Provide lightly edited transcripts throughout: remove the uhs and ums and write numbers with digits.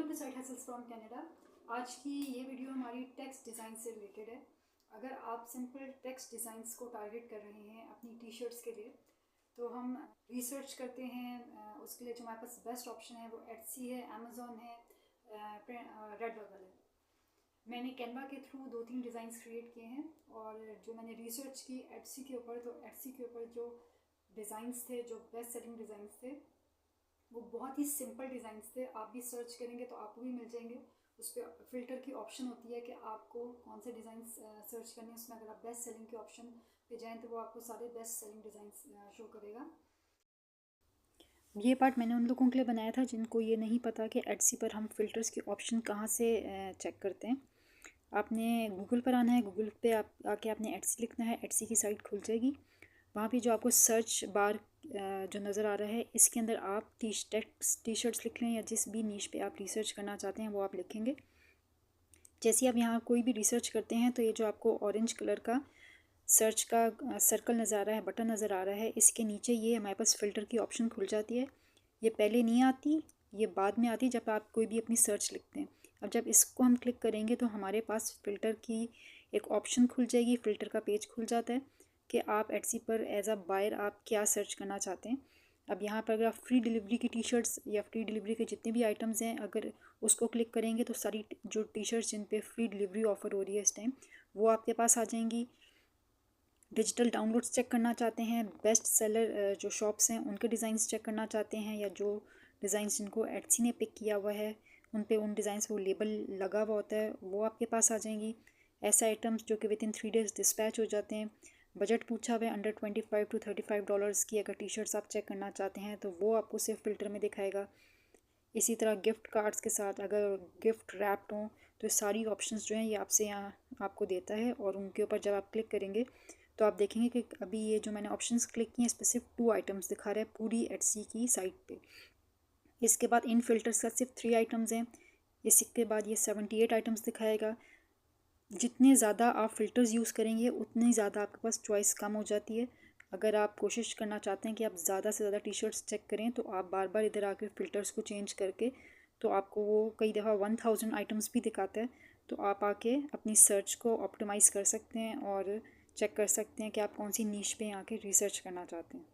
To side hustles from Canada. आज की ये वीडियो हमारी टेक्स्ट डिज़ाइन से रिलेटेड है। अगर आप सिंपल टेक्स्ट डिज़ाइंस को टारगेट कर रहे हैं अपनी टी शर्ट्स के लिए, तो हम रिसर्च करते हैं। उसके लिए जो हमारे पास बेस्ट ऑप्शन है वो एटसी है, अमेज़ॉन है, रेडबबल है। मैंने कैनवा के थ्रू 2-3 डिज़ाइंस क्रिएट किए हैं, और जो मैंने रिसर्च की एटसी के ऊपर, तो एटसी के ऊपर जो डिज़ाइंस थे, जो बेस्ट सेलिंग डिज़ाइंस थे, वो बहुत ही सिंपल डिज़ाइंस थे। आप भी सर्च करेंगे तो आपको भी मिल जाएंगे। उस पर फ़िल्टर की ऑप्शन होती है कि आपको कौन से डिज़ाइन सर्च करने हैं। उसमें अगर आप बेस्ट सेलिंग के ऑप्शन पे जाएं तो वो आपको सारे बेस्ट सेलिंग डिज़ाइन शो करेगा। ये पार्ट मैंने उन लोगों के लिए बनाया था जिनको ये नहीं पता कि एटसी पर हम फ़िल्टर्स के ऑप्शन कहाँ से चेक करते हैं। आपने गूगल पर आना है, गूगल पे आप आके आपने एटसी लिखना है, एटसी की साइट खुल जाएगी। वहाँ पे जो आपको सर्च बार जो नज़र आ रहा है, इसके अंदर आप टी शर्ट्स लिख लें, या जिस भी नीश पे आप रिसर्च करना चाहते हैं वो आप लिखेंगे। जैसे आप यहाँ कोई भी रिसर्च करते हैं तो ये जो आपको ऑरेंज कलर का सर्च का सर्कल नज़र आ रहा है, बटन नज़र आ रहा है, इसके नीचे ये हमारे पास फ़िल्टर की ऑप्शन खुल जाती है। ये पहले नहीं आती, ये बाद में आती जब आप कोई भी अपनी सर्च लिखते हैं। अब जब इसको हम क्लिक करेंगे तो हमारे पास फ़िल्टर की एक ऑप्शन खुल जाएगी, फ़िल्टर का पेज खुल जाता है कि आप एटसी पर एज अ बायर आप क्या सर्च करना चाहते हैं। अब यहाँ पर अगर आप फ्री डिलीवरी की टी शर्ट्स या फ्री डिलीवरी के जितने भी आइटम्स हैं, अगर उसको क्लिक करेंगे तो सारी जो टी शर्ट्स जिन पे फ्री डिलीवरी ऑफ़र हो रही है इस टाइम, वो आपके पास आ जाएंगी। डिजिटल डाउनलोड्स चेक करना चाहते हैं, बेस्ट सेलर जो शॉप्स हैं उनके डिज़ाइंस चेक करना चाहते हैं, या जो डिज़ाइंस जिनको एटसी ने पिक किया हुआ है उन पे उन डिज़ाइंस वो लेबल लगा हुआ होता है, वो आपके पास आ जाएंगी। ऐसे आइटम्स जो कि विद इन 3 days डिस्पैच हो जाते हैं। बजट पूछा हुआ है अंडर $25 to $35 की। अगर टी शर्ट्स आप चेक करना चाहते हैं तो वो आपको सिर्फ फ़िल्टर में दिखाएगा। इसी तरह गिफ्ट कार्ड्स के साथ अगर गिफ्ट रैप्ड हों तो सारी ऑप्शंस जो हैं ये आपसे यहाँ आपको देता है, और उनके ऊपर जब आप क्लिक करेंगे तो आप देखेंगे कि अभी ये जो मैंने ऑप्शंस क्लिक किए हैं इस पर सिर्फ 2 आइटम्स दिखा रहा है पूरी एटसी की साइट पे। इसके बाद इन फिल्टर्स का सिर्फ 3 आइटम्स हैं। इसके बाद ये 78 आइटम्स दिखाएगा। जितने ज़्यादा आप फ़िल्टर्स यूज़ करेंगे उतनी ज़्यादा आपके पास चॉइस कम हो जाती है। अगर आप कोशिश करना चाहते हैं कि आप ज़्यादा से ज़्यादा टी शर्ट्स चेक करें तो आप बार बार इधर आकर फ़िल्टर्स को चेंज करके, तो आपको वो कई दफ़ा 1000 आइटम्स भी दिखाता है। तो आप आके अपनी सर्च को ऑप्टिमाइज़ कर सकते हैं और चेक कर सकते हैं कि आप कौन सी नीश पे आके रिसर्च करना चाहते हैं।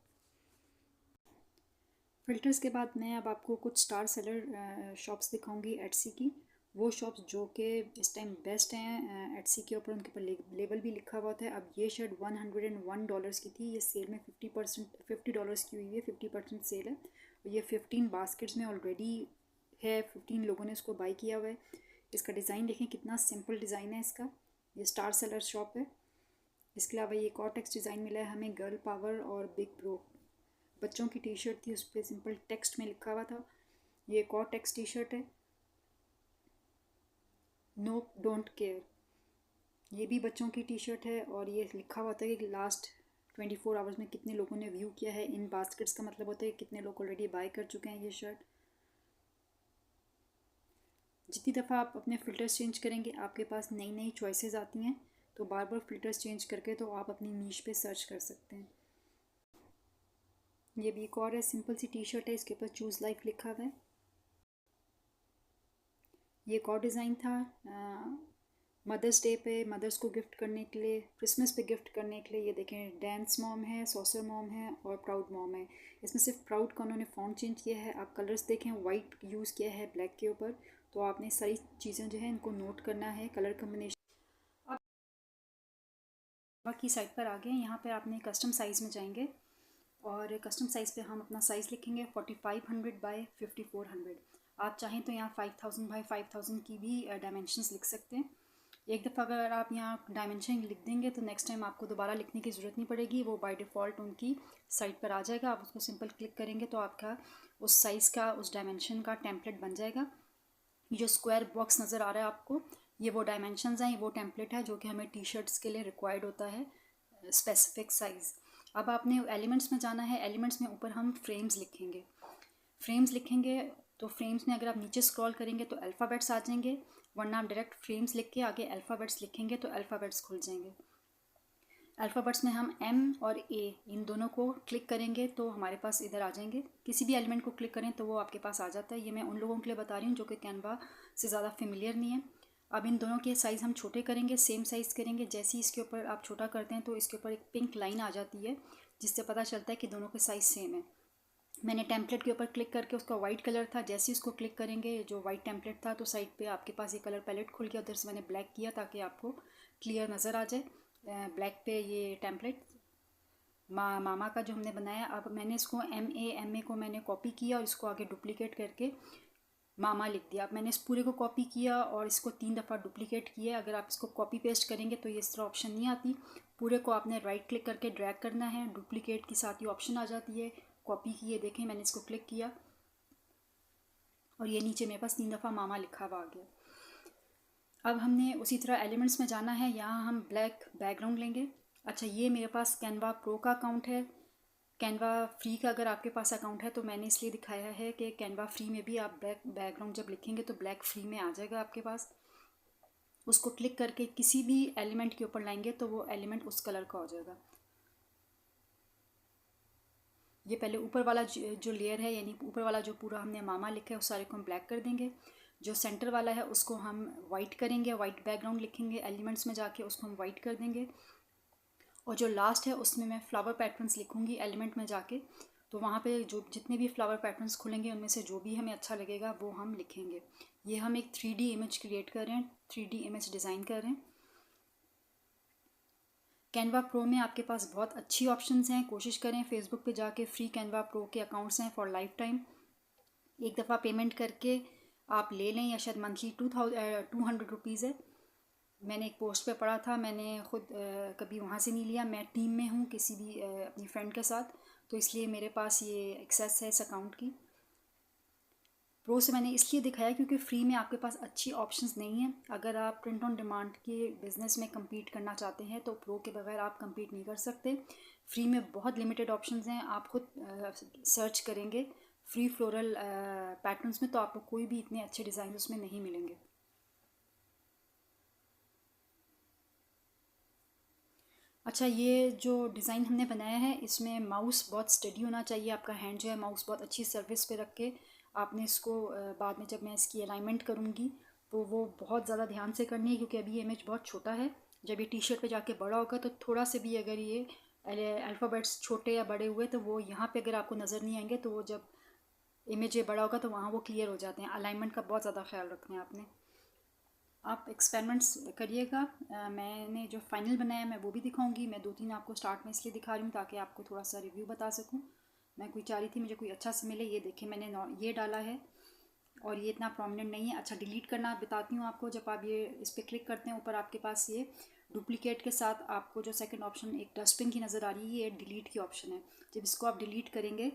फ़िल्टर्स के बाद मैं अब आपको कुछ स्टार सेलर शॉप्स दिखाऊंगी एटसी की। वो शॉप्स जो कि इस टाइम बेस्ट हैं एटसी के ऊपर, उनके ऊपर लेबल भी लिखा हुआ था। अब ये शर्ट $101 की थी, ये सेल में $50 की हुई है, 50% सेल है। और ये 15 बास्केट्स में ऑलरेडी है, 15 लोगों ने इसको बाई किया हुआ है। इसका डिज़ाइन देखें कितना सिंपल डिज़ाइन है इसका। ये स्टार सेलर शॉप है। इसके अलावा ये एक और टेक्स्ट डिज़ाइन मिला है हमें, गर्ल पावर और बिग ब्रो। बच्चों की टी शर्ट थी, उस पर सिंपल टेक्स्ट में लिखा हुआ था। ये एक और टेक्स्ट टी शर्ट है, नो डोंट केयर। ये भी बच्चों की टी शर्ट है, और ये लिखा हुआ था कि लास्ट 24 आवर्स में कितने लोगों ने व्यू किया है। इन बास्केट्स का मतलब होता है कि कितने लोग ऑलरेडी बाय कर चुके हैं ये शर्ट। जितनी दफ़ा आप अपने फ़िल्टर्स चेंज करेंगे आपके पास नई नई चॉइसेस आती हैं, तो बार बार फ़िल्टर्स चेंज करके तो आप अपनी नीश पे सर्च कर सकते हैं। ये भी एक और है, सिंपल सी टी शर्ट है, इसके ऊपर चूज़ लाइफ लिखा हुआ है। ये एक और डिज़ाइन था मदर्स डे पे मदर्स को गिफ्ट करने के लिए, क्रिसमस पे गिफ्ट करने के लिए। ये देखें, डांस मॉम है, सॉसर मॉम है और प्राउड मॉम है। इसमें सिर्फ प्राउड का उन्होंने फॉन्ट चेंज किया है। आप कलर्स देखें, वाइट यूज़ किया है ब्लैक के ऊपर। तो आपने सारी चीज़ें जो है इनको नोट करना है, कलर कम्बिनेशन। अब बाकी साइड पर आ गए, यहाँ पर आपने कस्टम साइज़ में जाएंगे, और कस्टम साइज़ पे हम अपना साइज़ लिखेंगे 4500 बाय 5400। आप चाहें तो यहाँ 5000 बाय 5000 की भी डायमेंशंस लिख सकते हैं। एक दफ़ा अगर आप यहाँ डायमेंशन लिख देंगे तो नेक्स्ट टाइम आपको दोबारा लिखने की ज़रूरत नहीं पड़ेगी, वो बाय डिफ़ॉल्ट उनकी साइट पर आ जाएगा। आप उसको सिंपल क्लिक करेंगे तो आपका उस साइज़ का, उस डायमेंशन का टेम्पलेट बन जाएगा। ये जो स्क्वायर बॉक्स नज़र आ रहा है आपको, ये वो डायमेंशंस हैं, ये वो टेम्पलेट है जो कि हमें टी शर्ट्स के लिए रिक्वायर्ड होता है, स्पेसिफिक साइज़। अब आपने एलिमेंट्स में जाना है। एलिमेंट्स में ऊपर हम फ्रेम्स लिखेंगे। फ्रेम्स लिखेंगे तो फ्रेम्स में अगर आप नीचे स्क्रॉल करेंगे तो अल्फ़ाबेट्स आ जाएंगे, वरना आप डायरेक्ट फ्रेम्स लिख के आगे अल्फ़ाबेट्स लिखेंगे तो अल्फ़ाबेट्स खुल जाएंगे। अल्फ़ाबेट्स में हम एम और ए इन दोनों को क्लिक करेंगे तो हमारे पास इधर आ जाएंगे। किसी भी एलिमेंट को क्लिक करें तो वो आपके पास आ जाता है। ये मैं उन लोगों के लिए बता रही हूँ जो कि कैनवा से ज़्यादा फेमिलियर नहीं है। अब इन दोनों के साइज़ हम छोटे करेंगे, सेम साइज़ करेंगे। जैसे ही इसके ऊपर आप छोटा करते हैं तो इसके ऊपर एक पिंक लाइन आ जाती है जिससे पता चलता है कि दोनों के साइज़ सेम है। मैंने टेम्पलेट के ऊपर क्लिक करके, उसका वाइट कलर था, जैसे ही उसको क्लिक करेंगे जो वाइट टेम्पलेट था तो साइड पे आपके पास ये कलर पैलेट खुल गया। उधर से मैंने ब्लैक किया ताकि आपको क्लियर नज़र आ जाए। ब्लैक पे ये टेम्पलेट मामा का जो हमने बनाया, अब मैंने इसको MA को मैंने कॉपी किया और इसको आगे डुप्लीकेट करके मामा लिख दिया। अब मैंने इस पूरे को कॉपी किया और इसको 3 दफ़ा डुप्लीकेट किया। अगर आप इसको कॉपी पेस्ट करेंगे तो ये इस तरह ऑप्शन नहीं आती। पूरे को आपने राइट क्लिक करके ड्रैग करना है, डुप्लीकेट के साथ ही ऑप्शन आ जाती है कॉपी की। ये देखें, मैंने इसको क्लिक किया और ये नीचे मेरे पास 3 दफ़ा मामा लिखा हुआ आ गया। अब हमने उसी तरह एलिमेंट्स में जाना है। यहाँ हम ब्लैक बैकग्राउंड लेंगे। अच्छा, ये मेरे पास कैनवा प्रो का अकाउंट है। कैनवा फ्री का अगर आपके पास अकाउंट है तो मैंने इसलिए दिखाया है कि कैनवा फ्री में भी आप ब्लैक बैकग्राउंड जब लिखेंगे तो ब्लैक फ्री में आ जाएगा आपके पास। उसको क्लिक करके किसी भी एलिमेंट के ऊपर लाएंगे तो वो एलिमेंट उस कलर का हो जाएगा। ये पहले ऊपर वाला जो लेयर है, यानी ऊपर वाला जो पूरा हमने मामा लिखा है उस सारे को हम ब्लैक कर देंगे। जो सेंटर वाला है उसको हम वाइट करेंगे, वाइट बैकग्राउंड लिखेंगे। एलिमेंट्स में जाके उसको हम वाइट कर देंगे। और जो लास्ट है उसमें मैं फ्लावर पैटर्न्स लिखूँगी एलिमेंट में जाके। तो वहाँ पे जो जितने भी फ्लावर पैटर्न्स खुलेंगे उनमें से जो भी हमें अच्छा लगेगा वो हम लिखेंगे। ये हम एक 3D इमेज क्रिएट कर रहे हैं, 3D इमेज डिज़ाइन कर रहे हैं। कैनवा प्रो में आपके पास बहुत अच्छी ऑप्शंस हैं। कोशिश करें फेसबुक पे जाके, फ्री कैनवा प्रो के अकाउंट्स हैं फॉर लाइफ टाइम। एक दफ़ा पेमेंट करके आप ले लें, या शायद मंथली 200 रुपीज़ है। मैंने एक पोस्ट पे पढ़ा था, मैंने ख़ुद कभी वहाँ से नहीं लिया। मैं टीम में हूँ किसी भी अपनी फ्रेंड के साथ, तो इसलिए मेरे पास ये एक्सेस है इस अकाउंट की। प्रो से मैंने इसलिए दिखाया क्योंकि फ्री में आपके पास अच्छी ऑप्शंस नहीं है। अगर आप प्रिंट ऑन डिमांड के बिज़नेस में compete करना चाहते हैं तो प्रो के बगैर आप compete नहीं कर सकते। फ्री में बहुत लिमिटेड ऑप्शंस हैं। आप खुद सर्च करेंगे फ्री फ्लोरल पैटर्न्स में तो आपको कोई भी इतने अच्छे डिज़ाइन उसमें नहीं मिलेंगे। अच्छा, ये जो डिज़ाइन हमने बनाया है इसमें माउस बहुत स्टडी होना चाहिए। आपका हैंड जो है माउस बहुत अच्छी सर्विस पे रख के आपने इसको बाद में जब मैं इसकी अलाइनमेंट करूँगी तो वो बहुत ज़्यादा ध्यान से करनी है, क्योंकि अभी ये इमेज बहुत छोटा है। जब ये टी-शर्ट पे जाके बड़ा होगा तो थोड़ा से भी अगर ये अल्फ़ाबेट्स छोटे या बड़े हुए तो वो यहाँ पे अगर आपको नज़र नहीं आएंगे, तो वो जब इमेज ये बड़ा होगा तो वहाँ वो क्लियर हो जाते हैं। अलाइनमेंट का बहुत ज़्यादा ख्याल रखना है आपने। आप एक्सपेरिमेंट्स करिएगा। मैंने जो फाइनल बनाया मैं वो भी दिखाऊंगी। मैं 2-3 आपको स्टार्ट में इसलिए दिखा रही हूँ ताकि आपको थोड़ा सा रिव्यू बता सकूँ। मैं कोई चाह रही थी मुझे कोई अच्छा से मिले। ये देखिए, मैंने ये डाला है और ये इतना प्रोमिनेंट नहीं है। अच्छा, डिलीट करना बताती हूँ आपको। जब आप ये इस पर क्लिक करते हैं ऊपर आपके पास ये डुप्लीकेट के साथ आपको जो सेकंड ऑप्शन एक डस्टबिन की नज़र आ रही है, ये डिलीट की ऑप्शन है। जब इसको आप डिलीट करेंगे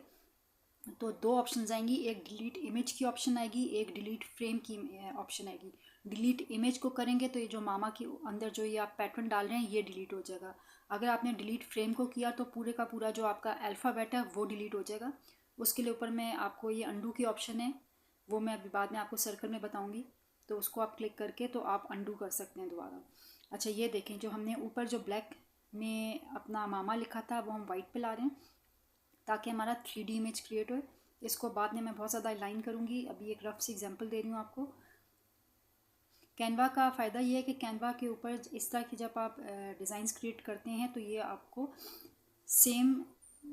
तो 2 ऑप्शन आएंगी, एक डिलीट इमेज की ऑप्शन आएगी, एक डिलीट फ्रेम की ऑप्शन आएगी। डिलीट इमेज को करेंगे तो ये जो मामा के अंदर जो ये आप पैटर्न डाल रहे हैं ये डिलीट हो जाएगा। अगर आपने डिलीट फ्रेम को किया तो पूरे का पूरा जो आपका अल्फ़ाबेट है वो डिलीट हो जाएगा। उसके लिए ऊपर में आपको ये अंडू की ऑप्शन है, वो मैं अभी बाद में आपको सर्कल में बताऊँगी। तो उसको आप क्लिक करके तो आप अंडू कर सकते हैं दोबारा। अच्छा, ये देखें, जो हमने ऊपर जो ब्लैक में अपना मामा लिखा था वो हम वाइट पे ला रहे हैं ताकि हमारा 3D इमेज क्रिएट हो। इसको बाद में मैं बहुत ज़्यादा लाइन करूँगी। अभी एक रफ सी एग्जांपल दे रही हूँ आपको। कैनवा का फ़ायदा ये है कि कैनवा के ऊपर इस तरह की जब आप डिज़ाइंस क्रिएट करते हैं तो ये आपको सेम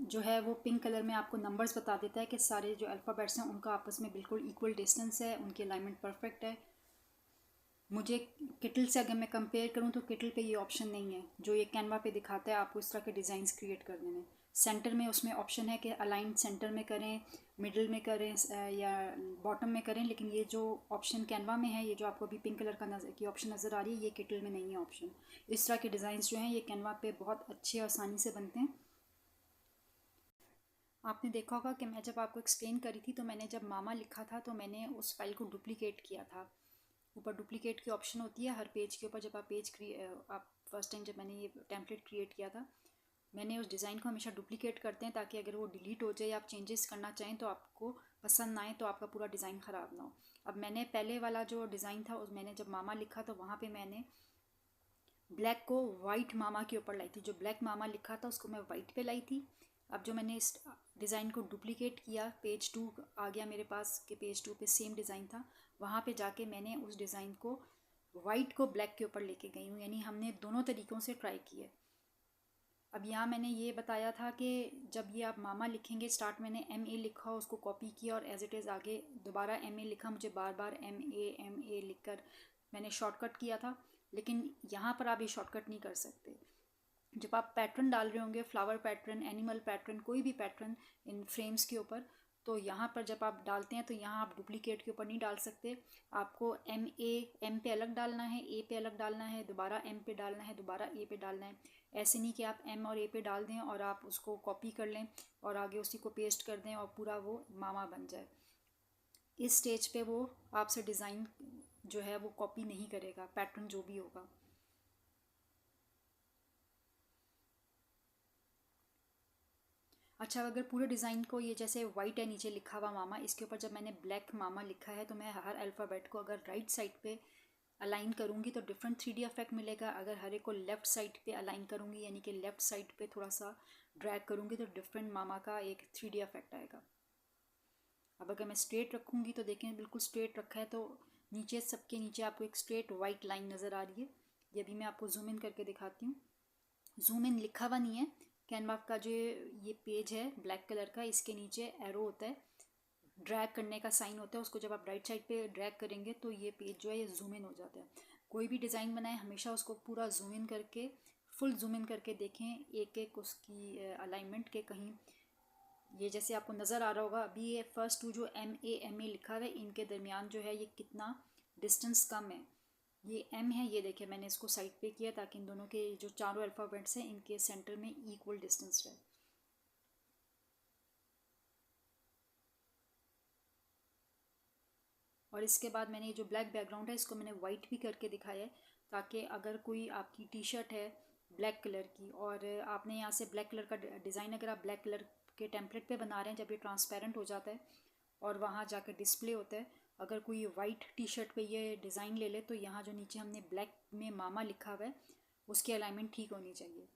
जो है वो पिंक कलर में आपको नंबर्स बता देता है कि सारे जो अल्फ़ाबेट्स हैं उनका आपस में बिल्कुल इक्वल डिस्टेंस है, उनकी अलाइनमेंट परफेक्ट है। मुझे किटल से अगर मैं कंपेयर करूँ तो किटल पे ये ऑप्शन नहीं है जो ये कैनवा पे दिखाता है आपको इस तरह के डिज़ाइंस क्रिएट करने में। सेंटर में उसमें ऑप्शन है कि अलाइन सेंटर में करें, मिडिल में करें या बॉटम में करें, लेकिन ये जो ऑप्शन कैनवा में है, ये जो आपको अभी पिंक कलर का की ऑप्शन नज़र आ रही है, ये किटल में नहीं है ऑप्शन। इस तरह के डिज़ाइंस जो हैं ये कैनवा पे बहुत अच्छे आसानी से बनते हैं। आपने देखा होगा कि मैं जब आपको एक्सप्लेन करी थी तो मैंने जब मामा लिखा था तो मैंने उस फाइल को डुप्लीकेट किया था। ऊपर डुप्लीकेट की ऑप्शन होती है हर पेज के ऊपर। जब आप फर्स्ट टाइम जब मैंने ये टेम्पलेट क्रिएट किया था, मैंने उस डिज़ाइन को हमेशा डुप्लीकेट करते हैं ताकि अगर वो डिलीट हो जाए, आप चेंजेस करना चाहें तो आपको पसंद ना आए तो आपका पूरा डिज़ाइन ख़राब ना हो। अब मैंने पहले वाला जो डिज़ाइन था उस मैंने जब मामा लिखा तो वहाँ पे मैंने ब्लैक को वाइट मामा के ऊपर लाई थी, जो ब्लैक मामा लिखा था उसको मैं वाइट पे लाई थी। अब जो मैंने इस डिज़ाइन को डुप्लीकेट किया, पेज 2 आ गया मेरे पास कि पेज 2 पे सेम डिज़ाइन था, वहाँ पे जाके मैंने उस डिज़ाइन को वाइट को ब्लैक के ऊपर लेके गई हूँ, यानी हमने दोनों तरीक़ों से ट्राई किए। अब यहाँ मैंने ये बताया था कि जब ये आप मामा लिखेंगे, स्टार्ट मैंने MA लिखा, उसको कॉपी किया और एज इट इज़ आगे दोबारा MA लिखा। मुझे बार बार MA लिख कर मैंने शॉर्टकट किया था, लेकिन यहाँ पर आप ये शॉर्टकट नहीं कर सकते। जब आप पैटर्न डाल रहे होंगे, फ्लावर पैटर्न, एनिमल पैटर्न, कोई भी पैटर्न इन फ्रेम्स के ऊपर, तो यहाँ पर जब आप डालते हैं तो यहाँ आप डुप्लीकेट के ऊपर नहीं डाल सकते। आपको M पे अलग डालना है, A पे अलग डालना है, दोबारा M पे डालना है, दोबारा A पे डालना है। ऐसे नहीं कि आप M और A पे डाल दें और आप उसको कॉपी कर लें और आगे उसी को पेस्ट कर दें और पूरा वो मामा बन जाए। इस स्टेज पे वो आपसे डिज़ाइन जो है वो कॉपी नहीं करेगा, पैटर्न जो भी होगा। अच्छा, अगर पूरे डिज़ाइन को ये जैसे वाइट है नीचे लिखा हुआ मामा, इसके ऊपर जब मैंने ब्लैक मामा लिखा है तो मैं हर अल्फ़ाबेट को अगर राइट साइड पे अलाइन करूँगी तो डिफरेंट 3D इफेक्ट मिलेगा। अगर हर एक को लेफ़्ट साइड पे अलाइन करूँगी, यानी कि लेफ़्ट साइड पे थोड़ा सा ड्रैग करूँगी, तो डिफरेंट मामा का एक 3D इफेक्ट आएगा। अब अगर मैं स्ट्रेट रखूँगी तो देखें बिल्कुल स्ट्रेट रखा है, तो नीचे सबके नीचे आपको एक स्ट्रेट वाइट लाइन नज़र आ रही है। ये भी मैं आपको जूम इन करके दिखाती हूँ। जूम इन लिखा हुआ नहीं है, कैनवा का जो ये पेज है ब्लैक कलर का, इसके नीचे एरो होता है, ड्रैग करने का साइन होता है, उसको जब आप राइट साइड पे ड्रैग करेंगे तो ये पेज जो है ये जूम इन हो जाता है। कोई भी डिज़ाइन बनाए हमेशा उसको पूरा जूम इन करके, फुल जूम इन करके देखें, एक एक उसकी अलाइनमेंट के कहीं, ये जैसे आपको नज़र आ रहा होगा अभी ये फर्स्ट टू जो MA लिखा हुआ है, इनके दरमियान जो है ये कितना डिस्टेंस कम है। ये M है, ये देखिए मैंने इसको साइड पे किया ताकि इन दोनों के जो चारों अल्फ़ाबेट्स हैं इनके सेंटर में इक्वल डिस्टेंस रहे। और इसके बाद मैंने ये जो ब्लैक बैकग्राउंड है इसको मैंने वाइट भी करके दिखाया है, ताकि अगर कोई आपकी टी शर्ट है ब्लैक कलर की और आपने यहाँ से ब्लैक कलर का डिज़ाइन अगर आप ब्लैक कलर के टेम्पलेट पे बना रहे हैं, जब ये ट्रांसपेरेंट हो जाता है और वहाँ जाकर डिस्प्ले होता है, अगर कोई वाइट टी शर्ट पे ये डिज़ाइन ले ले तो यहाँ जो नीचे हमने ब्लैक में मामा लिखा हुआ है उसकी अलाइनमेंट ठीक होनी चाहिए।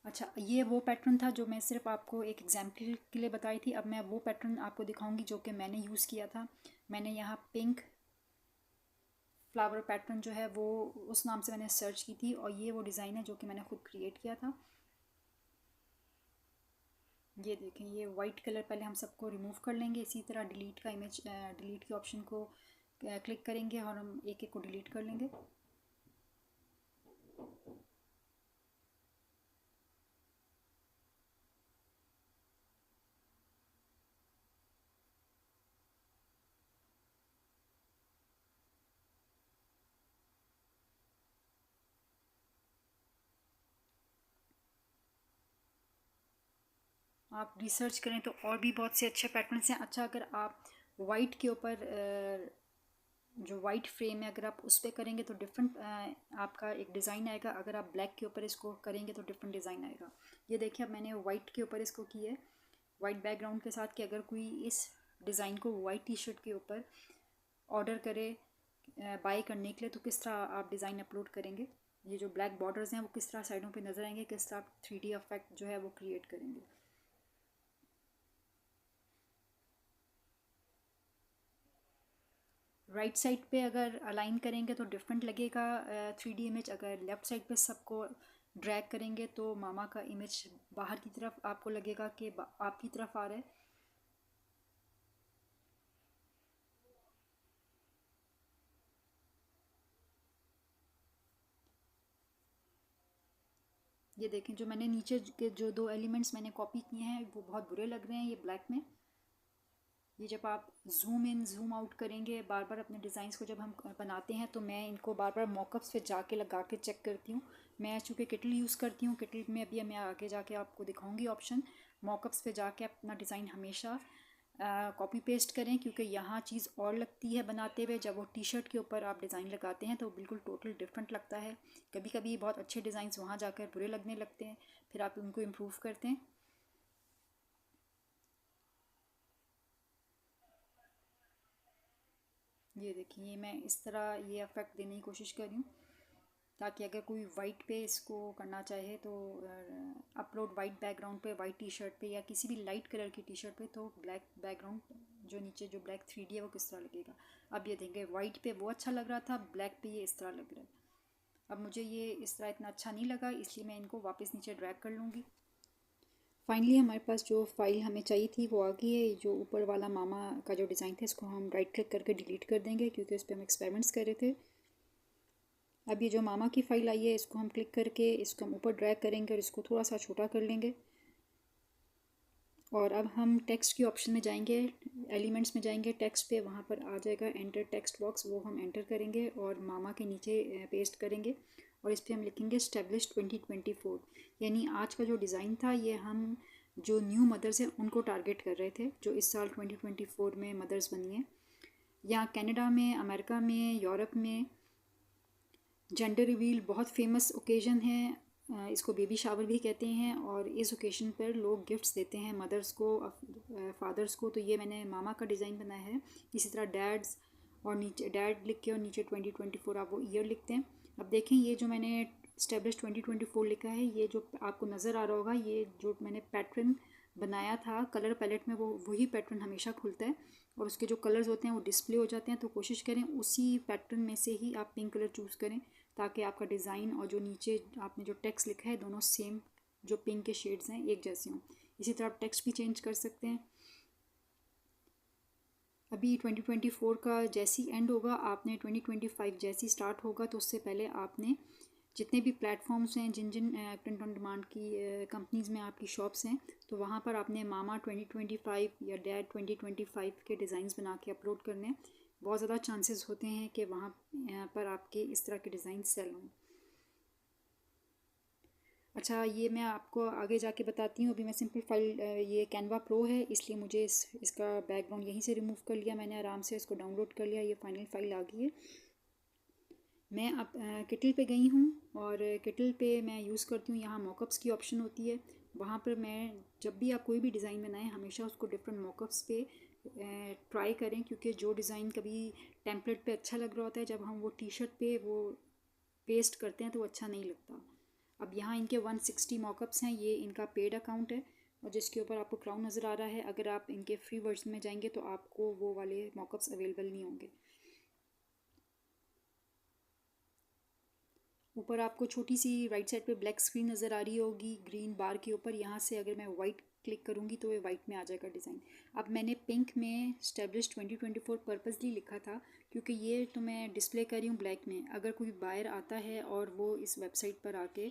अच्छा, ये वो पैटर्न था जो मैं सिर्फ आपको एक एग्जाम्पल के लिए बताई थी। अब मैं वो पैटर्न आपको दिखाऊंगी जो कि मैंने यूज़ किया था। मैंने यहाँ पिंक फ्लावर पैटर्न जो है वो उस नाम से मैंने सर्च की थी और ये वो डिज़ाइन है जो कि मैंने खुद क्रिएट किया था। ये देखें, ये वाइट कलर पहले हम सबको रिमूव कर लेंगे। इसी तरह डिलीट का इमेज, डिलीट के ऑप्शन को क्लिक करेंगे और हम एक एक को डिलीट कर लेंगे। आप रिसर्च करें तो और भी बहुत से अच्छे पैटर्न्स हैं। अच्छा, अगर आप वाइट के ऊपर जो वाइट फ्रेम है अगर आप उस पर करेंगे तो डिफरेंट आपका एक डिज़ाइन आएगा। अगर आप ब्लैक के ऊपर इसको करेंगे तो डिफरेंट डिज़ाइन आएगा। ये देखिए, अब मैंने वाइट के ऊपर इसको किया है वाइट बैकग्राउंड के साथ, कि अगर कोई इस डिज़ाइन को वाइट टी शर्ट के ऊपर ऑर्डर करे बाय करने के लिए तो किस तरह आप डिज़ाइन अपलोड करेंगे, ये जो ब्लैक बॉर्डर्स हैं वो किस तरह साइडों पे नज़र आएंगे, किस तरह आप 3D इफेक्ट जो है वो क्रिएट करेंगे। राइट साइड पे अगर अलाइन करेंगे तो डिफरेंट लगेगा 3D इमेज। अगर लेफ़्ट साइड पे सबको ड्रैग करेंगे तो मामा का इमेज बाहर की तरफ आपको लगेगा कि आपकी तरफ आ रहा है। ये देखें, जो मैंने नीचे के जो दो एलिमेंट्स मैंने कॉपी किए हैं वो बहुत बुरे लग रहे हैं ये ब्लैक में। ये जब आप जूम इन जूम आउट करेंगे बार बार अपने डिज़ाइंस को, जब हम बनाते हैं तो मैं इनको बार बार मॉकअप्स पे जाके लगा के चेक करती हूँ। मैं चूँकि किटल यूज़ करती हूँ, किटल में अभी मैं आगे जाके आपको दिखाऊंगी ऑप्शन। मॉकअप्स पे जाके अपना डिज़ाइन हमेशा कॉपी पेस्ट करें, क्योंकि यहाँ चीज़ और लगती है बनाते हुए। जब वो टी शर्ट के ऊपर आप डिज़ाइन लगाते हैं तो बिल्कुल टोटल डिफरेंट लगता है। कभी कभी बहुत अच्छे डिज़ाइंस वहाँ जाकर बुरे लगने लगते हैं, फिर आप उनको इम्प्रूव करते हैं। ये देखिए मैं इस तरह ये इफ़ेक्ट देने की कोशिश कर रही हूँ, ताकि अगर कोई वाइट पे इसको करना चाहे तो अपलोड वाइट बैकग्राउंड पे, वाइट टी शर्ट पे या किसी भी लाइट कलर की टी शर्ट पे, तो ब्लैक बैकग्राउंड जो नीचे जो ब्लैक 3D है वो किस तरह लगेगा। अब ये देखेंगे वाइट पे वो अच्छा लग रहा था, ब्लैक पे ये इस तरह लग रहा है। अब मुझे ये इस तरह इतना अच्छा नहीं लगा, इसलिए मैं इनको वापस नीचे ड्रैग कर लूँगी। फाइनली हमारे पास जो फ़ाइल हमें चाहिए थी वो आ गई है। जो ऊपर वाला मामा का जो डिज़ाइन था इसको हम राइट क्लिक करके डिलीट कर देंगे, क्योंकि उस पर हम एक्सपेरिमेंट्स कर रहे थे। अब ये जो मामा की फ़ाइल आई है इसको हम क्लिक करके इसको हम ऊपर ड्रैग करेंगे और इसको थोड़ा सा छोटा कर लेंगे। और अब हम टेक्स्ट की ऑप्शन में जाएंगे, एलिमेंट्स में जाएंगे, टेक्स्ट पे, वहाँ पर आ जाएगा एंटर टेक्स्ट बॉक्स, वो हम एंटर करेंगे और मामा के नीचे पेस्ट करेंगे और इस पर हम लिखेंगे स्टैब्लिश्ड 2024। यानी आज का जो डिज़ाइन था ये हम जो न्यू मदर्स हैं उनको टारगेट कर रहे थे, जो इस साल 2024 में मदर्स बनी हैं। यहाँ कनाडा में, अमेरिका में, यूरोप में जेंडर रिवील बहुत फेमस ओकेज़न है, इसको बेबी शावर भी कहते हैं। और इस ओकेज़न पर लोग गिफ्ट्स देते हैं मदर्स को, फादर्स को। तो ये मैंने मामा का डिज़ाइन बनाया है। इसी तरह डैड्स, और नीचे डैड लिख के और नीचे 2024 आप वो ईयर लिखते हैं। अब देखें ये जो मैंने स्टेब्लिश 2024 लिखा है, ये जो आपको नज़र आ रहा होगा, ये जो मैंने पैटर्न बनाया था कलर पैलेट में, वो वही पैटर्न हमेशा खुलता है और उसके जो कलर्स होते हैं वो डिस्प्ले हो जाते हैं। तो कोशिश करें उसी पैटर्न में से ही आप पिंक कलर चूज़ करें, ताकि आपका डिज़ाइन और जो नीचे आपने जो टेक्स्ट लिखा है दोनों सेम, जो पिंक के शेड्स हैं, एक जैसे हों। इसी तरह आप टेक्स्ट भी चेंज कर सकते हैं। अभी 2024 का जैसी एंड होगा, आपने 2025 जैसी स्टार्ट होगा, तो उससे पहले आपने जितने भी प्लेटफॉर्म्स हैं, जिन जिन प्रिंट ऑन डिमांड की कंपनीज़ में आपकी शॉप्स हैं, तो वहाँ पर आपने मामा 2025 या डैड 2025 के डिज़ाइंस बना के अपलोड करने हैं। बहुत ज़्यादा चांसेस होते हैं कि वहाँ पर आपके इस तरह के डिज़ाइन सेल हों। अच्छा, ये मैं आपको आगे जाके बताती हूँ। अभी मैं सिंपल फाइल, ये कैनवा प्रो है, इसलिए मुझे इसका बैकग्राउंड यहीं से रिमूव कर लिया मैंने, आराम से इसको डाउनलोड कर लिया। ये फाइनल फाइल आ गई है। मैं अब किटल पे गई हूँ और किटल पे मैं यूज़ करती हूँ, यहाँ मॉकअप्स की ऑप्शन होती है। वहाँ पर मैं, जब भी आप कोई भी डिज़ाइन बनाएं, हमेशा उसको डिफरेंट मॉकअप्स पे ट्राई करें, क्योंकि जो डिज़ाइन कभी टेम्पलेट पे अच्छा लग रहा होता है, जब हम वो टी शर्ट पे वो पेस्ट करते हैं तो वो अच्छा नहीं लगता। अब यहाँ इनके 160 मॉकअप्स हैं, ये इनका पेड अकाउंट है और जिसके ऊपर आपको क्राउन नज़र आ रहा है। अगर आप इनके फ्री वर्जन में जाएंगे तो आपको वो वाले मॉकअप्स अवेलेबल नहीं होंगे। ऊपर आपको छोटी सी राइट साइड पे ब्लैक स्क्रीन नज़र आ रही होगी ग्रीन बार के ऊपर। यहाँ से अगर मैं वाइट क्लिक करूँगी तो ये वाइट में आ जाएगा डिज़ाइन। अब मैंने पिंक में स्टैब्लिश 2024 पर्पसली लिखा था, क्योंकि ये तो मैं डिस्प्ले कर रही हूँ ब्लैक में। अगर कोई बायर आता है और वो इस वेबसाइट पर आके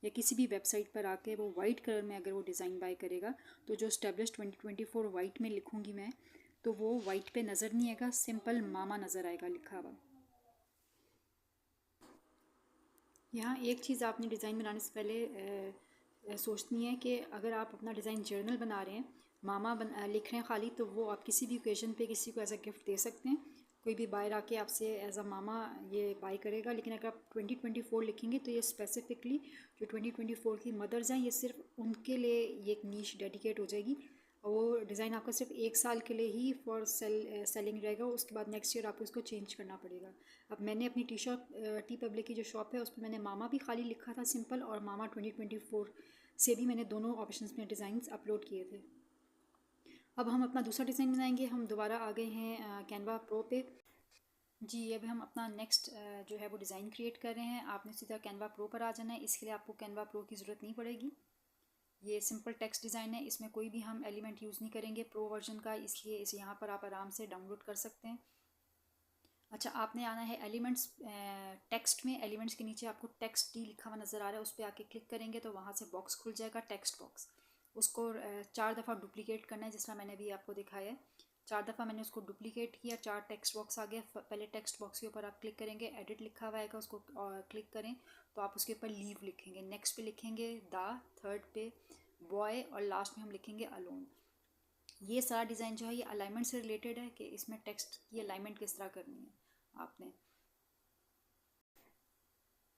या किसी भी वेबसाइट पर आके वो वाइट कलर में अगर वो डिज़ाइन बाय करेगा, तो जो स्टैब्लिश 2024 वाइट में लिखूँगी मैं, तो वो वाइट पे नज़र नहीं आएगा, सिंपल मामा नज़र आएगा लिखा हुआ। यहाँ एक चीज़ आपने डिज़ाइन बनाने से पहले सोचनी है कि अगर आप अपना डिज़ाइन जर्नल बना रहे हैं, लिख रहे हैं खाली, तो वो आप किसी भी ओकेजन पे किसी को एज अ गिफ्ट दे सकते हैं। कोई भी बायर आके आपसे एज अ मामा ये बाय करेगा। लेकिन अगर आप 2024 लिखेंगे तो ये स्पेसिफिकली जो 2024 की मदर्स हैं, ये सिर्फ उनके लिए ये एक नीश डेडिकेट हो जाएगी। और वो डिज़ाइन आपका सिर्फ 1 साल के लिए ही फॉर सेलिंग रहेगा। उसके बाद नेक्स्ट ईयर आपको इसको चेंज करना पड़ेगा। अब मैंने अपनी टी शॉप टी पब्लिक की जो शॉप है उस पर मैंने मामा भी खाली लिखा था सिंपल, और मामा 2024 से भी मैंने दोनों ऑप्शंस में डिज़ाइंस अपलोड किए थे। अब हम अपना दूसरा डिज़ाइन बनाएंगे। हम दोबारा आ गए हैं कैनवा प्रो पे। जी, अब हम अपना नेक्स्ट जो है वो डिज़ाइन क्रिएट कर रहे हैं। आपने सीधा कैनवा प्रो पर आ जाना है। इसके लिए आपको कैनवा प्रो की ज़रूरत नहीं पड़ेगी। ये सिंपल टेक्स्ट डिज़ाइन है, इसमें कोई भी हम एलिमेंट यूज़ नहीं करेंगे प्रो वर्जन का, इसलिए इसे यहाँ पर आप आराम से डाउनलोड कर सकते हैं। अच्छा, आपने आना है एलिमेंट्स, टेक्स्ट में। एलिमेंट्स के नीचे आपको टेक्स्ट डी लिखा हुआ नज़र आ रहा है, उस पर आके क्लिक करेंगे तो वहाँ से बॉक्स खुल जाएगा, टेक्स्ट बॉक्स। उसको 4 दफ़ा डुप्लीकेट करना है, जिस तरह मैंने अभी आपको दिखाया है। 4 दफ़ा मैंने उसको डुप्लीकेट किया, 4 टेक्स्ट बॉक्स आ गया। पहले टेक्स्ट बॉक्स के ऊपर आप क्लिक करेंगे, एडिट लिखा हुआ आएगा, उसको क्लिक करें तो आप उसके ऊपर लीव लिखेंगे। नेक्स्ट पे लिखेंगे द, थर्ड पे बॉय, और लास्ट में हम लिखेंगे अलोन। ये सारा डिज़ाइन जो है ये अलाइनमेंट से रिलेटेड है, कि इसमें टेक्स्ट की अलाइनमेंट किस तरह करनी है आपने।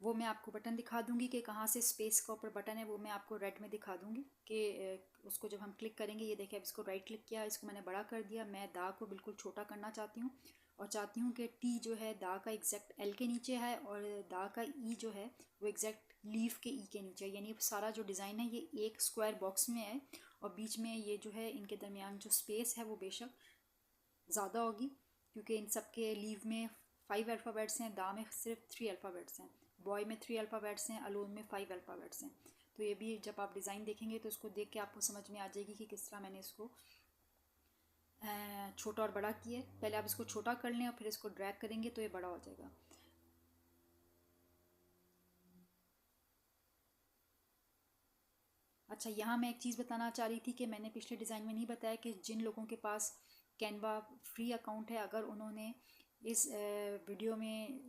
वो मैं आपको बटन दिखा दूंगी कि कहाँ से स्पेस का ऊपर बटन है, वो मैं आपको रेड में दिखा दूंगी कि उसको जब हम क्लिक करेंगे, ये देखिए अब इसको राइट क्लिक किया, इसको मैंने बड़ा कर दिया। मैं दा को बिल्कुल छोटा करना चाहती हूँ, और चाहती हूँ कि टी जो है दा का एग्जैक्ट एल के नीचे है और दा का ई जो है वो एग्जैक्ट लीफ के ई के नीचे, यानी सारा जो डिज़ाइन है ये एक स्क्वायर बॉक्स में है और बीच में ये जो है इनके दरमियान जो स्पेस है वो बेशक ज़्यादा होगी, क्योंकि इन सब के लीव में 5 अल्फ़ाबेट्स हैं, दा में सिर्फ 3 अल्फ़ाबेट्स हैं, बॉय में 3 अल्फ़ाबेट्स हैं, अलोन में 5 अल्फ़ाबेट्स हैं। तो ये भी जब आप डिज़ाइन देखेंगे तो इसको देख के आपको समझ में आ जाएगी कि किस तरह मैंने इसको छोटा और बड़ा किया है। पहले आप इसको छोटा कर लें और फिर इसको ड्रैग करेंगे तो ये बड़ा हो जाएगा। अच्छा, यहाँ मैं एक चीज़ बताना चाह रही थी कि मैंने पिछले डिज़ाइन में नहीं बताया कि जिन लोगों के पास कैनवा फ्री अकाउंट है, अगर उन्होंने इस वीडियो में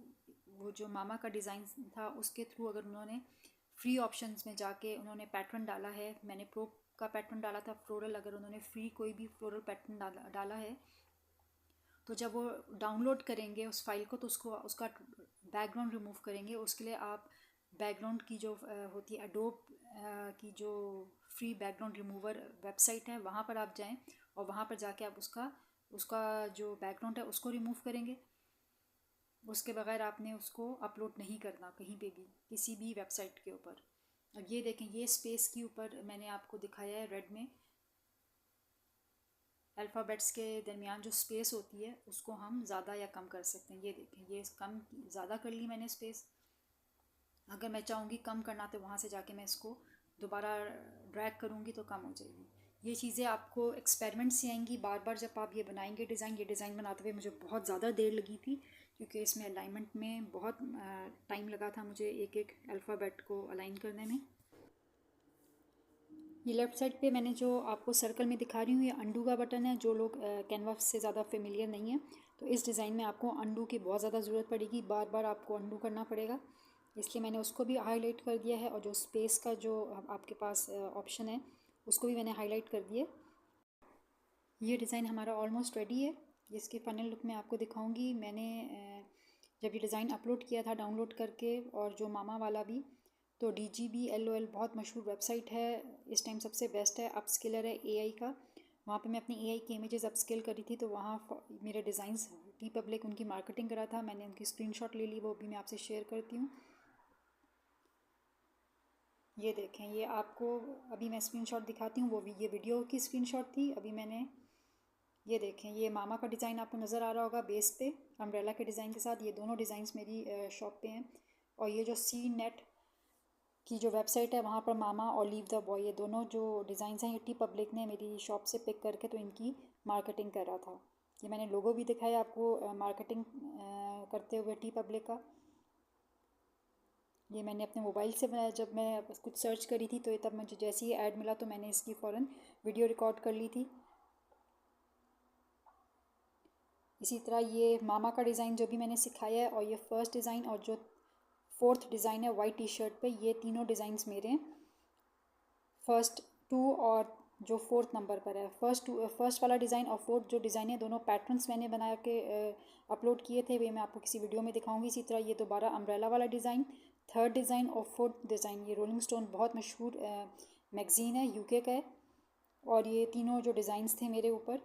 वो जो मामा का डिज़ाइन था उसके थ्रू अगर उन्होंने फ्री ऑप्शंस में जाके उन्होंने पैटर्न डाला है, मैंने प्रो का पैटर्न डाला था फ्लोरल, अगर उन्होंने फ्री कोई भी फ्लोरल पैटर्न डाला है तो जब वो डाउनलोड करेंगे उस फाइल को तो उसका बैकग्राउंड रिमूव करेंगे। उसके लिए आप बैकग्राउंड की जो होती है एडोब की जो फ्री बैकग्राउंड रिमूवर वेबसाइट है वहाँ पर आप जाएं और वहाँ पर जाके आप उसका जो बैकग्राउंड है उसको रिमूव करेंगे। उसके बगैर आपने उसको अपलोड नहीं करना कहीं पे भी, किसी भी वेबसाइट के ऊपर। अब ये देखें, ये स्पेस के ऊपर मैंने आपको दिखाया है रेड में, अल्फ़ाबेट्स के दरमियान जो स्पेस होती है उसको हम ज़्यादा या कम कर सकते हैं। ये देखें, ये कम ज़्यादा कर ली मैंने स्पेस। अगर मैं चाहूँगी कम करना तो वहाँ से जाके मैं इसको दोबारा ड्रैग करूँगी तो कम हो जाएगी। ये चीज़ें आपको एक्सपेरिमेंट से आएंगी बार बार जब आप ये बनाएंगे डिज़ाइन। ये डिज़ाइन बनाते हुए मुझे बहुत ज़्यादा देर लगी थी क्योंकि इसमें अलाइनमेंट में बहुत टाइम लगा था मुझे एक एक अल्फ़ाबेट को अलाइन करने में। ये लेफ़्ट साइड पे मैंने जो आपको सर्कल में दिखा रही हूँ ये अंडू का बटन है। जो लोग कैनवास से ज़्यादा फेमिलियर नहीं है तो इस डिज़ाइन में आपको अंडू की बहुत ज़्यादा ज़रूरत पड़ेगी, बार बार आपको अंडू करना पड़ेगा, इसलिए मैंने उसको भी हाईलाइट कर दिया है। और जो स्पेस का जो आपके पास ऑप्शन है उसको भी मैंने हाईलाइट कर दिया। ये डिज़ाइन हमारा ऑलमोस्ट रेडी है। इसकी फाइनल लुक मैं आपको दिखाऊंगी। मैंने जब ये डिज़ाइन अपलोड किया था डाउनलोड करके, और जो मामा वाला भी, तो DGBLOL बहुत मशहूर वेबसाइट है, इस टाइम सबसे बेस्ट है, अपस्किलर है AI का। वहाँ पे मैं अपनी AI की इमेजेस अपस्किल करी थी तो वहाँ मेरे डिज़ाइंस टी पब्लिक उनकी मार्केटिंग करा था, मैंने उनकी स्क्रीनशॉट ले ली, वो भी मैं आपसे शेयर करती हूँ। ये देखें, ये आपको अभी मैं स्क्रीनशॉट दिखाती हूँ, वो भी ये वीडियो की स्क्रीनशॉट थी अभी मैंने। ये देखें, ये मामा का डिज़ाइन आपको नज़र आ रहा होगा बेस पे अम्ब्रेला के डिज़ाइन के साथ। ये दोनों डिज़ाइंस मेरी शॉप पे हैं। और ये जो सी नेट की जो वेबसाइट है वहाँ पर मामा और लीव द बॉय, ये दोनों जो डिज़ाइंस हैं ये टी पब्लिक ने मेरी शॉप से पिक करके तो इनकी मार्केटिंग कर रहा था। ये मैंने लोगो भी दिखाया आपको मार्केटिंग करते हुए टी पब्लिक का। ये मैंने अपने मोबाइल से बनाया, जब मैं कुछ सर्च करी थी तो ये तब मुझे जैसे ही ऐड मिला तो मैंने इसकी फ़ौरन वीडियो रिकॉर्ड कर ली थी। इसी तरह ये मामा का डिज़ाइन जो भी मैंने सिखाया है, और ये फर्स्ट डिज़ाइन और जो फोर्थ डिज़ाइन है वाइट टी शर्ट पे, ये तीनों डिज़ाइंस मेरे हैं। फर्स्ट टू और जो फोर्थ नंबर पर है, फर्स्ट वाला डिज़ाइन और फोर्थ जो डिज़ाइन है, दोनों पैटर्न्स मैंने बना के अपलोड किए थे, वे मैं आपको किसी वीडियो में दिखाऊंगी। इसी तरह ये दोबारा अम्ब्रेला वाला डिज़ाइन, थर्ड डिज़ाइन और फोर्थ डिज़ाइन, ये रोलिंग स्टोन बहुत मशहूर मैगज़ीन है, UK का है। और ये तीनों जो डिज़ाइंस थे मेरे ऊपर,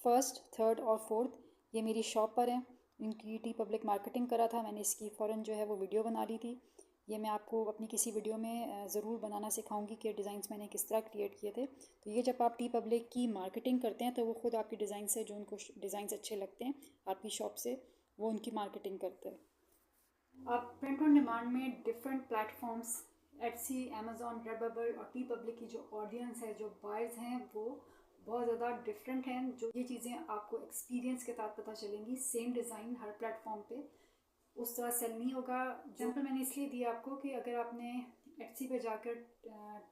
फर्स्ट, थर्ड और फोर्थ, ये मेरी शॉप पर हैं। इनकी टी पब्लिक मार्केटिंग करा था मैंने, इसकी फ़ौरन जो है वो वीडियो बना ली थी। ये मैं आपको अपनी किसी वीडियो में ज़रूर बनाना सिखाऊंगी कि डिज़ाइंस मैंने किस तरह क्रिएट किए थे। तो ये जब आप टी पब्लिक की मार्केटिंग करते हैं तो वो ख़ुद आपकी डिज़ाइन से, जो उनको डिज़ाइंस अच्छे लगते हैं आपकी शॉप से, वो उनकी मार्केटिंग करते हैं। आप प्रिंट ऑन डिमांड में different platforms, Etsy, Amazon, Redbubble और टी पब्लिक की जो ऑडियंस है, जो बायर्स हैं, वो बहुत ज़्यादा डिफरेंट हैं। जो ये चीज़ें आपको एक्सपीरियंस के साथ पता चलेंगी। सेम डिज़ाइन हर प्लेटफॉर्म पे उस तरह सेल नहीं होगा। एग्जाम्पल मैंने इसलिए दिया आपको कि अगर आपने एटसी पे जाकर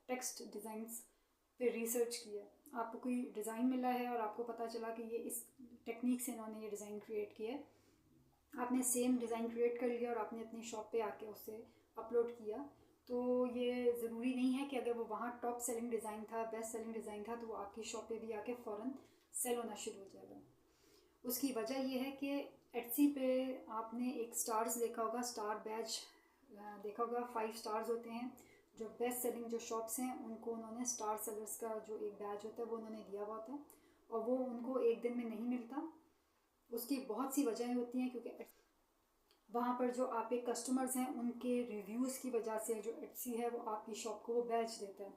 टेक्स्ट डिज़ाइंस पे रिसर्च किया, आपको कोई डिज़ाइन मिला है और आपको पता चला कि ये इस टेक्निक से इन्होंने ये डिज़ाइन क्रिएट किया है, आपने सेम डिज़ाइन क्रिएट कर लिया और आपने अपनी शॉप पे आके उसे अपलोड किया, तो ये ज़रूरी नहीं है कि अगर वो वहाँ टॉप सेलिंग डिज़ाइन था, बेस्ट सेलिंग डिज़ाइन था, तो वो आपकी शॉप पे भी आके फ़ौरन सेल होना शुरू हो जाएगा। उसकी वजह यह है कि एटसी पे आपने एक स्टार्स देखा होगा, स्टार बैच देखा होगा, 5 स्टार्स होते हैं। जो बेस्ट सेलिंग जो शॉप्स हैं उनको उन्होंने स्टार सेलर्स का जो एक बैच होता है वो उन्होंने दिया हुआ होता है, और वो उनको एक दिन में नहीं मिलता। उसकी बहुत सी वजहें होती हैं, क्योंकि वहाँ पर जो आपके कस्टमर्स हैं उनके रिव्यूज़ की वजह से जो एटसी है वो आपकी शॉप को वो बैच देता है।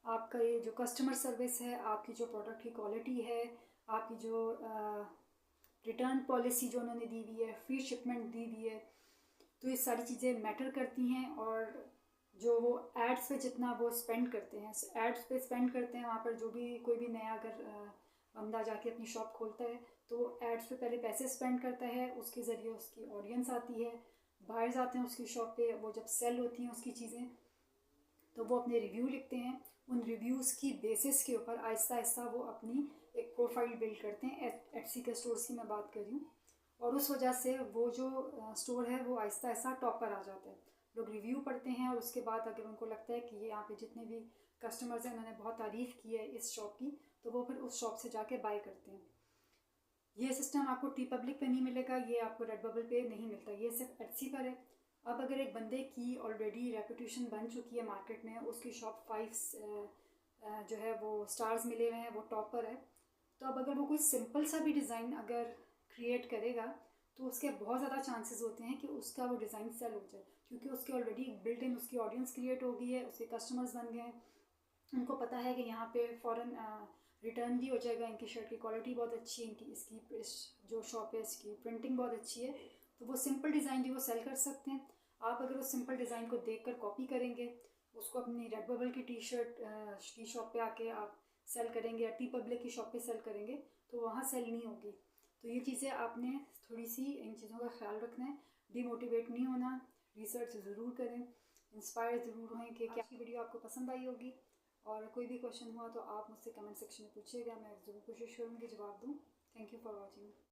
आपका ये जो कस्टमर सर्विस है, आपकी जो प्रोडक्ट की क्वालिटी है, आपकी जो रिटर्न पॉलिसी जो उन्होंने दी हुई है, फ्री शिपमेंट दी हुई है, तो ये सारी चीज़ें मैटर करती हैं। और जो वो एड्स पे जितना वो स्पेंड करते हैं, एड्स पे स्पेंड करते हैं, वहाँ पर जो भी कोई भी नया अगर बंदा जाके अपनी शॉप खोलता है तो एड्स पे पहले पैसे स्पेंड करता है, उसके ज़रिए उसकी ऑडियंस आती है, बायर्स आते हैं उसकी शॉप पे, वो जब सेल होती हैं उसकी चीज़ें तो वो अपने रिव्यू लिखते हैं। उन रिव्यूज़ की बेसिस के ऊपर आहिस्ता आहिस्ता वो अपनी एक प्रोफाइल बिल्ड करते हैं। एटसी के स्टोर्स की मैं बात कर रही हूँ, और उस वजह से वो जो स्टोर है वो आहिस्ता आहिस्ता टॉप पर आ जाता है। लोग रिव्यू पढ़ते हैं और उसके बाद अगर उनको लगता है कि ये यहाँ पे जितने भी कस्टमर्स हैं उन्होंने बहुत तारीफ़ की है इस शॉप की, तो वो फिर उस शॉप से जाके बाय करते हैं। ये सिस्टम आपको टी पब्लिक पे नहीं मिलेगा, ये आपको रेडबबल पे नहीं मिलता, ये सिर्फ एटसी पर है। अब अगर एक बंदे की ऑलरेडी रेपुटेशन बन चुकी है मार्केट में, उसकी शॉप 5 जो है वो स्टार्स मिले हुए हैं, वो टॉप पर है, तो अब अगर वो कोई सिंपल सा भी डिज़ाइन अगर क्रिएट करेगा तो उसके बहुत ज़्यादा चांसेस होते हैं कि उसका वो डिज़ाइन सेल हो जाए, क्योंकि उसके ऑलरेडी बिल्ट इन उसकी ऑडियंस क्रिएट हो गई है, उसके कस्टमर्स बन गए हैं, उनको पता है कि यहाँ पे फ़ौरन रिटर्न भी हो जाएगा, इनकी शर्ट की क्वालिटी बहुत अच्छी है, इनकी इसकी इस जो शॉप है इसकी प्रिंटिंग बहुत अच्छी है, तो वो सिंपल डिज़ाइन भी वो सेल कर सकते हैं। आप अगर उस सिंपल डिज़ाइन को देख कर कॉपी करेंगे, उसको अपनी रेडबबल की टी शर्ट की शॉप पे आके आप सेल करेंगे या टी पब्लिक की शॉप पे सेल करेंगे तो वहाँ सेल नहीं होगी। तो ये चीज़ें आपने थोड़ी सी इन चीज़ों का ख्याल रखना है, डिमोटिवेट नहीं होना, रिसर्च ज़रूर करें, इंस्पायर ज़रूर हों कि क्या वीडियो आपको पसंद आई होगी। और कोई भी क्वेश्चन हुआ तो आप मुझसे कमेंट सेक्शन में पूछिएगा, मैं ज़रूर कोशिश करूँगी जवाब दूँ। Thank you for watching.